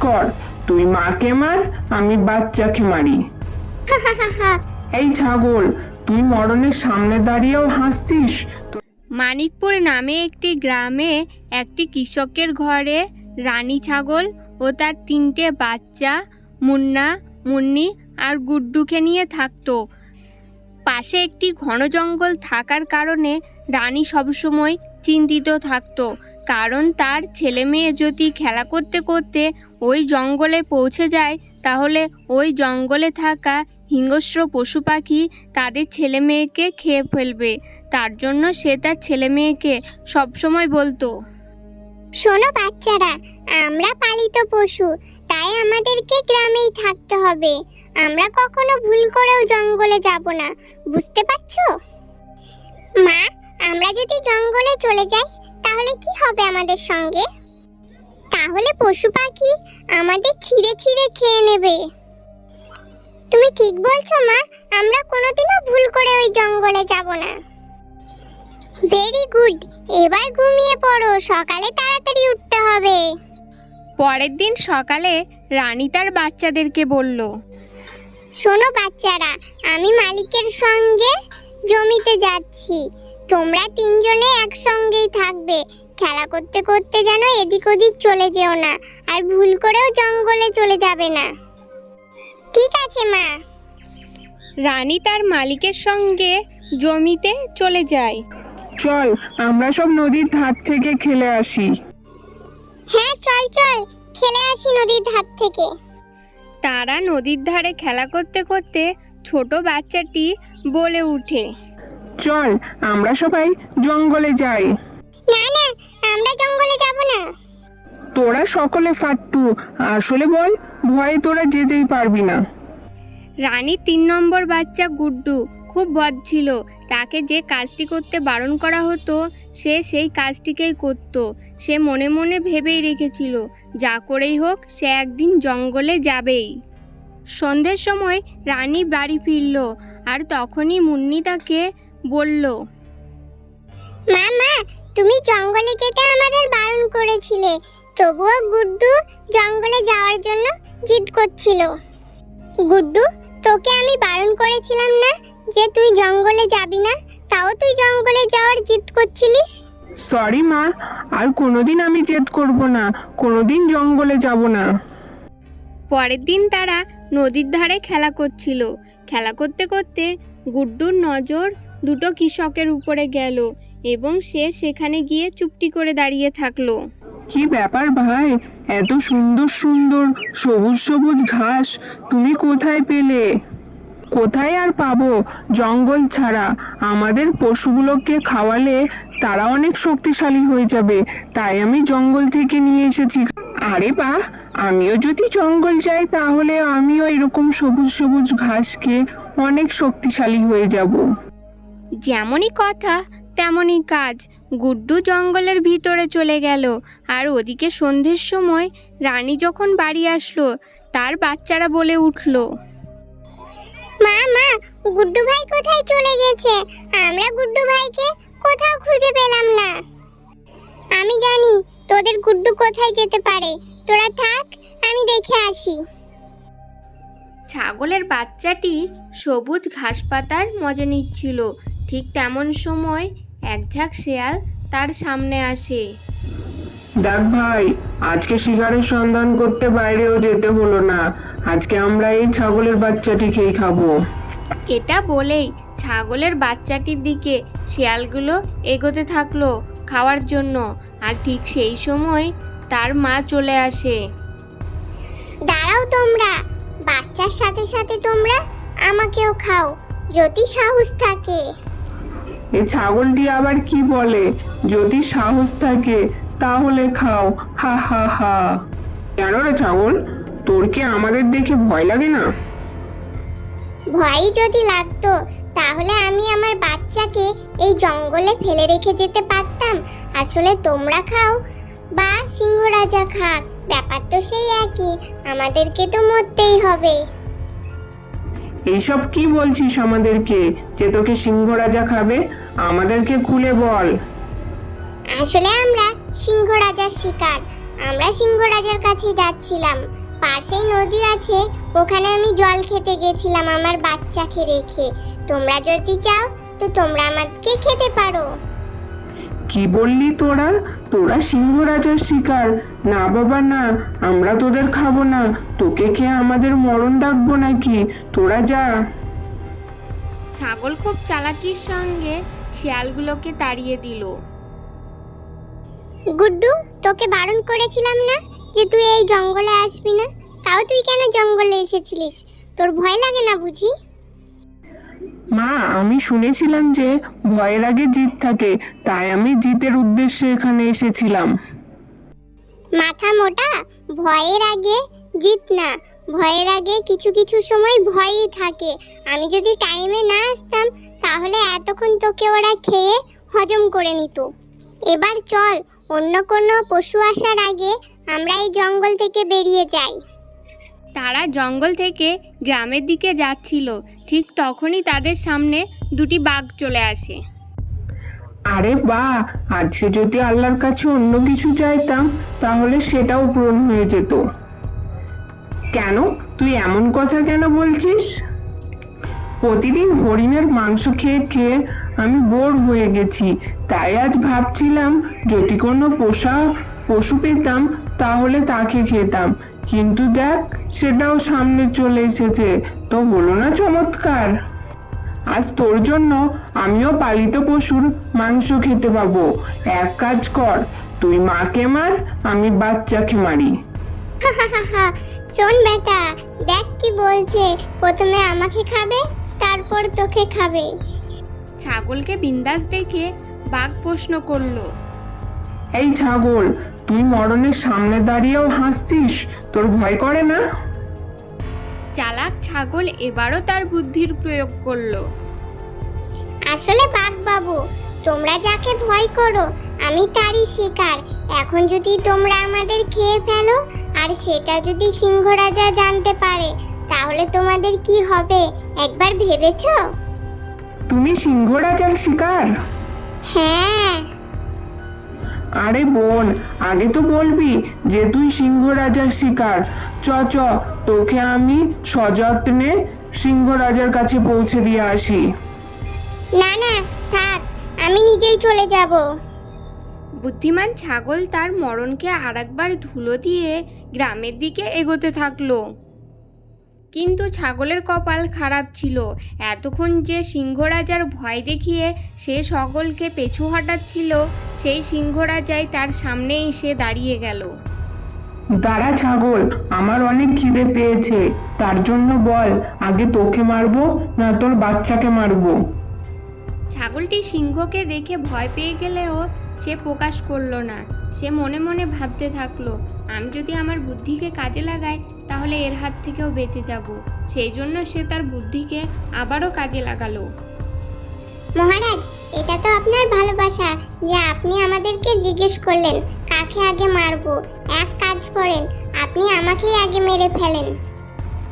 কর, তুই মাকে মার, আমি বাচ্চাকে মারি। এই ছাগল, তুই মরণের সামনে দাঁড়িয়েও হাসছিস? মানিকপুর নামে একটি গ্রামে একটি কৃষকের ঘরে রানী ছাগল ও তার 3টে বাচ্চা মুন্না, মুন্নি আর গুড্ডুকে নিয়ে থাকতো। পাশে একটি ঘন জঙ্গল থাকার কারণে রানী সবসময় চিন্তিত থাকতো, কারণ তার ছেলে মেয়ে যদি খেলা করতে করতে ওই জঙ্গলে পৌঁছে যায় তাহলে ওই জঙ্গলে থাকা হিংস্র পশু পাখি তাদের ছেলে মেয়েকে খেয়ে ফেলবে। তার জন্য সে তার ছেলে মেয়েকে সবসময় বলতো, শোনো বাচ্চারা, আমরা পালিত পশু, তাই আমাদেরকে গ্রামেই থাকতে হবে। আমরা কখনো ভুল করেও জঙ্গলে যাব না, বুঝতে পারছো? মা, আমরা যদি জঙ্গলে চলে যাই তাহলে কি হবে আমাদের সঙ্গে? তাহলে পশু পাখি আমাদের ছিঁড়ে ছিঁড়ে খেয়ে নেবে। তুমি ঠিক বলছো মা, আমরা কোনোদিনও ভুল করে ওই জঙ্গলে যাব না। ভেরি গুড, এবার ঘুমিয়ে পড়ো, সকালে তাড়াতাড়ি উঠতে হবে। পরের দিন সকালে রানী তার বাচ্চাদেরকে বলল, শোনো বাচ্চারা, আমি মালিকের সঙ্গে জমিতে যাচ্ছি। তোমরা 3 জনে একসঙ্গেই থাকবে। খেলা করতে করতে যেন এদিক ওদিক চলে যেও না, আর ভুল করেও জঙ্গলে চলে যাবে না। ঠিক আছে মা। রানী তার মালিকের সঙ্গে জমিতে চলে যায়। চল, আমরা সব নদীর ধার থেকে খেলে আসি। হ্যাঁ, চল চল, খেলে আসি নদীর ধার থেকে। তারা নদীর ধারে খেলা করতে করতে ছোট বাচ্চাটি বলে ওঠে, চল, আমরা সবাই জঙ্গলে যাই। না না, আমরা জঙ্গলে যাব না। তোরা সকলে ফাট্টু, আসলে বল, ভয়ে তোরা যেতেই পারবি না। রানীর 3 নম্বর বাচ্চা গুড্ডু খুব বদ ছিল। তাকে যে কাজটি করতে বারণ করা হতো সে সেই কাজটিকেই করত। সে মনে মনে ভেবেই রেখেছিল যা করেই হোক সে একদিন জঙ্গলে যাবেই। সন্ধ্যের সময় রানী বাড়ি ফিরল, আর তখনই মুন্নি তাকে বলল, মা, তুমি জঙ্গলে যেতে আমাদের বারণ করেছিলে, তবুও গুড্ডু জঙ্গলে যাওয়ার জন্য জিদ করছিল। গুড্ডু, তোকে আমি বারণ করেছিলাম না যে তুই জঙ্গলে যাবি না, তাও তুই জঙ্গলে যাওয়ার জিদ করছিলিস। সরি মা, আর কোনোদিন আমি জেদ করব না, কোনোদিন জঙ্গলে যাব না। পরের দিন তারা নদীর ধারে খেলা করছিল। খেলা করতে করতে গুড্ডুর নজর 2টো কৃষকের উপরে গেল এবং সে সেখানে গিয়ে চুপটি করে দাঁড়িয়ে থাকলো। কি ব্যাপার ভাই, এত সুন্দর সুন্দর সবুজ সবুজ ঘাস তুমি কোথায় পেলে? কোথায় আর পাবো, জঙ্গল ছাড়া। আমাদের পশুগুলোকে খাওয়ালে তারা অনেক শক্তিশালী হয়ে যাবে, তাই আমি জঙ্গল থেকে নিয়ে এসেছি। আরে বাহ, আমিও যদি জঙ্গল যাই তাহলে আমিও এরকম সবুজ সবুজ ঘাস খেয়ে অনেক শক্তিশালী হয়ে যাব। যেমনই কথা তেমনই কাজ। গুড্ডু জঙ্গলের ভিতরে চলে গেল, আর ওদিকে সন্ধ্যের সময় রানী যখন বাড়ি আসলো তার বাচ্চারা বলে উঠল, মা, গুড্ডু ভাই কোথায় চলে গেছে? আমরা গুড্ডু ভাইকে কোথাও খুঁজে পেলাম না। আমি জানি তোদের গুড্ডু কোথায় যেতে পারে, তোরা থাক, আমি দেখে আসি। ছাগলের বাচ্চাটি সবুজ ঘাস পাতার মজা নিচ্ছিল। ঠিক তেমন সময় এক ঝাঁক শেয়াল তার সামনে আসে। দেখ ভাই, আজকে শিকারের সন্ধান করতে বাইরেও যেতে হলো না, আজকে আমরা এই ছাগলের বাচ্চাটি খেয়ে খাবো। এটা বলেই ছাগলের বাচ্চাটির দিকে শেয়ালগুলো এগোতে থাকলো খাওয়ার জন্য, আর ঠিক সেই সময় তার মা চলে আসে। দাঁড়াও তোমরা, বাচ্চার সাথে সাথে তোমরা আমাকেও খাও যদি সাহস থাকে। এই ছাগলটি আবার কি বলে, যদি সাহস থাকে তাহলে খাও, হা হা হা। কেন রে ছাগল, তোর কি আমাদের দেখে ভয় লাগে না? ভয় যদি লাগতো তাহলে আমি আমার বাচ্চাকে এই জঙ্গলে ফেলে রেখে যেতে পারতাম। আসলে তোমরা খাও বা সিংহ রাজা খাক, ব্যাপার তো সেই একই, আমাদেরকে তো মরতেই হবে। এইসব কি বলছিস আমাদেরকে যে তোকে সিংহ রাজা খাবে? আমাদেরকে খুলে বল। আসলে আমরা সিংহ রাজার শিকার, আমরা সিংহরাজার কাছে যাচ্ছিলাম। পাশেই নদী আছে, ওখানে আমি জল খেতে গেছিলাম আমার বাচ্চাকে রেখে। তোমরা যদি চাও তো তোমরা আমাকে খেতে পারো। কি বললি তোরা? তোরা সিংহ রাজার শিকার? না বাবা না, আমরা তোদের খাবো না। তোকে খেয়ে আমাদের মরণ ডাকবো নাকি? তোরা যা। ছাগল খুব চালাকির সঙ্গে শিয়ালগুলোকে তাড়িয়ে দিল। গুড্ডু, তোকে বারণ করেছিলাম না যে তুই এই জঙ্গলে আসবি না? তাও তুই কেন জঙ্গলে এসেছিলিস? তোর ভয় লাগে না বুঝি? মা, আমি শুনেছিলাম যে ভয়ের আগে জিত থাকে, তাই আমি জিতের উদ্দেশ্যে এখানে এসেছিলাম। মাথা মোটা, ভয়ের আগে জিত না, ভয়ের আগে কিছু কিছু সময় ভয়ই থাকে। আমি যদি টাইমে না আসতাম তাহলে এতক্ষণ তোকে ওরা খেয়ে হজম করে নিত। এবার চল, অন্য কোনো পশু আসার আগে আমরা এই জঙ্গল থেকে বেরিয়ে যাই। তারা জঙ্গল থেকে গ্রামের দিকে যাচ্ছিল, ঠিক তখনই তাদের সামনে দুটি বাঘ চলে আসে। আরে বাহ, আজকে যদি আল্লাহর কাছে অন্য কিছু চাইতাম তাহলে সেটাও পূরণ হয়ে যেত। কেন তুই এমন কথা কেন বলছিস? প্রতিদিন হরিণের মাংস খেয়ে খেয়ে আমি বোর হয়ে গেছি, তাই আজ ভাবছিলাম যদি কোনো পোষা পশু পেতাম তাহলে তাকে খেতাম। কিন্তু দেখ, সেটাও সামনে চলে এসেছে, তো হলো না চমৎকার? আজ তোর জন্য আমিও পালিত পশুর মাংস খেতে পাবো। এক কাজ কর, তুই মাকে মার, আমি বাচ্চাকে মারি। শোন বেটা, দেখ কি বলছে, প্রথমে আমাকে খাবে তারপর তোকে খাবে। ছাগলকে বিন্দাস দেখে বাঘ প্রশ্ন করলো, এই ছাগল, তুই মরণের সামনে দাঁড়িয়েও হাসছিস, তোর ভয় করে না? চালাক ছাগল এবারও তার বুদ্ধির প্রয়োগ করলো। আসলে বাঘ বাবু, তোমরা যাকে ভয় করো আমি তারই শিকার। এখন যদি তোমরা আমাদের খেয়ে ফেলো আর সেটা যদি সিংহরাজা জানতে পারে তাহলে তোমাদের কি হবে একবার ভেবেছো? তুমি সিংহ রাজার শিকার? হ্যাঁ। আরে বোন, আগে তো বলবি যে তুই সিংহ রাজার শিকার। চ চ, তোকে আমি সযত্নে সিংহ রাজার কাছে পৌঁছে দিয়ে আসি। না না, থাক, আমি নিজেই চলে যাব। বুদ্ধিমান ছাগল তার মরণকে আরেকবার ধুলো দিয়ে গ্রামের দিকে এগোতে থাকলো। কিন্তু ছাগলের কপাল খারাপ ছিল, এতক্ষণ যে সিংহরাজার ভয় দেখিয়ে সে সকলকে পিছু হটাচ্ছিল, সেই সিংহরাজাই তার সামনে এসে দাঁড়িয়ে গেল। দাঁড়া ছাগল, আমার অনেক খিদে পেয়েছে, তার জন্য বল আগে তোকে মারবো না তোর বাচ্চাকে মারবো? ছাগলটি সিংহকে দেখে ভয় পেয়ে গেলেও সে প্রকাশ করলো না। সে মনে মনে ভাবতে থাকলো, আমি যদি আমার বুদ্ধিকে কাজে লাগাই তাহলে এর হাত থেকেও বেঁচে যাব। সেই জন্য সে তার বুদ্ধিকে আবারও কাজে লাগালো। মহারাজ, এটা তো আপনার ভালোবাসা যে আপনি আমাদেরকে জিজ্ঞেস করলেন কাকে আগে মারবো। এক কাজ করেন, আপনি আমাকেই আগে মেরে ফেলেন।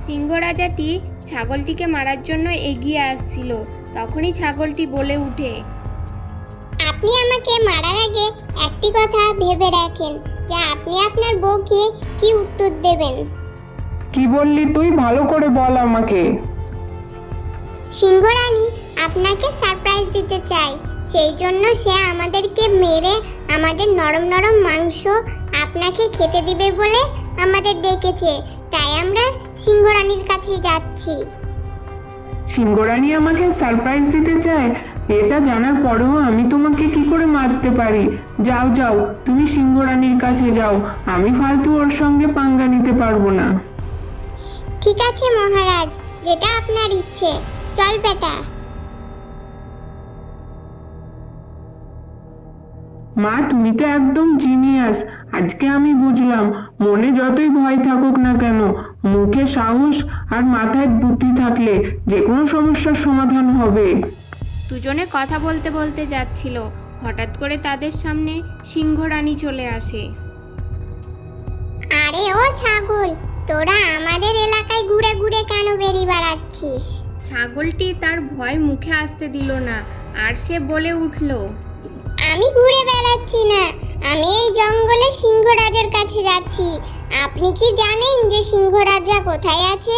সিংহরাজাটি ছাগলটিকে মারার জন্য এগিয়ে আসছিল, তখনই ছাগলটি বলে উঠে, আপনি আমাকে মারার আগে একটি কথা ভেবে রাখেন যে আপনি আপনার বউকে কি উত্তর দেবেন। কি বললি তুই? ভালো করে বল আমাকে। সিংহরানী আপনাকে সারপ্রাইজ দিতে চায়, সেই জন্য সে আমাদেরকে মেরে আমাদের নরম নরম মাংস আপনাকে খেতে দিবে বলে আমাদের ডেকেছে, তাই আমরা সিংহরানীর কাছে যাচ্ছি। সিংহরানী আমাকে সারপ্রাইজ দিতে চায়? এটা জানার পরেও আমি তোমাকে কি করে মারতে পারি? যাও যাও, তুমি সিংহরানীর কাছে যাও, আমি ফালতু ওর সঙ্গে পাঙ্গা নিতে পারবো না। ঠিক আছে মহারাজ, যেটা আপনার ইচ্ছে, চল বেটা। মা, তুমি তো একদম জিনিয়াস। আজকে আমি বুঝলাম, মনে যতই ভয় থাকুক না কেন, মুখে সাহস আর মাথায় বুদ্ধি থাকলে যে কোনো সমস্যার সমাধান হবে। দুজনে কথা বলতে বলতে যাচ্ছিল, হঠাৎ করে তাদের সামনে সিংহরানী চলে আসে। আরে ও ছাগল, তোরা আমাদের এলাকায় ঘুরে ঘুরে কেন বেরিয়ে বেড়াচ্ছিস? ছাগলটি তার ভয় মুখে আসতে দিল না, আর সে বলে উঠল, আমি ঘুরে বেড়াচ্ছি না, আমি এই জঙ্গলে সিংহ রাজার কাছে যাচ্ছি। আপনি কি জানেন যে সিংহ রাজা কোথায় আছে?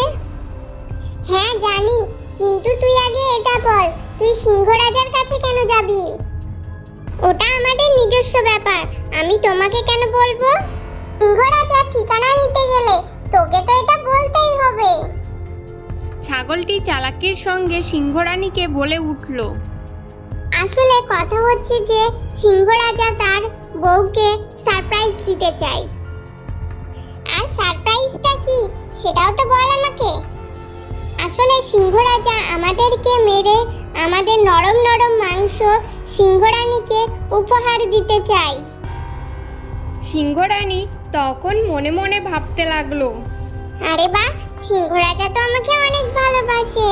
হ্যাঁ জানি, কিন্তু তুই আগে এটা বল, তুই সিংহ রাজার কাছে কেন যাবি? ওটা আমাদের নিজস্ব ব্যাপার, আমি তোমাকে কেন বলবো? সিংহ রাজার ঠিকানা নিতে গেলে তোকে তো এটা বলতেই হবে। ছাগলটি চালাকির সঙ্গে সিংহরানীকে বলে উঠল। আসলে কথা হচ্ছে যে সিংহ রাজা তার বউকে সারপ্রাইজ দিতে চায়। আর সারপ্রাইজটা কি সেটাও তো বল আমাকে। আসলে সিংহ রাজা আমাদেরকে মেরে আমাদের নরম নরম মাংস সিংহরানীকে উপহার দিতে চায়। সিংহরানী তখন মনে মনে ভাবতে লাগলো, আরে বাহ, সিংহ রাজা তো আমাকে অনেক ভালোবাসে,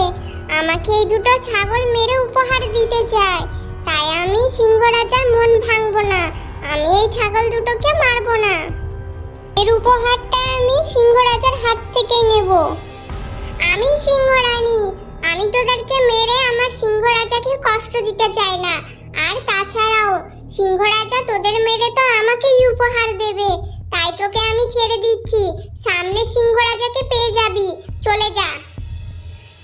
আমাকে এই দুটো ছাগল মেরে উপহার দিতে চায়। তাই আমি সিংহ রাজার মন ভাঙবো না, আমি এই ছাগল দুটোকে মারবো না। এর উপহারটা আমি সিংহ রাজার হাত থেকেই নেব। আমি সিংহ রানী, আমি তোদেরকে মেরে আমার সিংহ রাজাকে কষ্ট দিতে চাই না। আর তাছাড়াও সিংহ রাজা তোদের মেরে তো আমাকেই উপহার দেবে, তাই তোকে আমি ছেড়ে দিচ্ছি। সামনে সিংহ রাজাকে পেয়ে যাবি, চলে যা।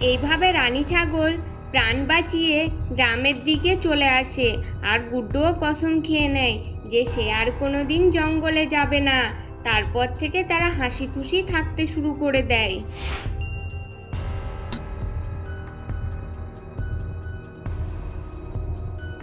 এইভাবে রানী ছাগল প্রাণ বাঁচিয়ে গ্রামের দিকে চলে আসে। আর গুড্ডুও কসম খেয়ে নেয় যে সে আর কোনোদিন জঙ্গলে যাবে না। তারপর থেকে তারা হাসি খুশি থাকতে শুরু করে দেয়।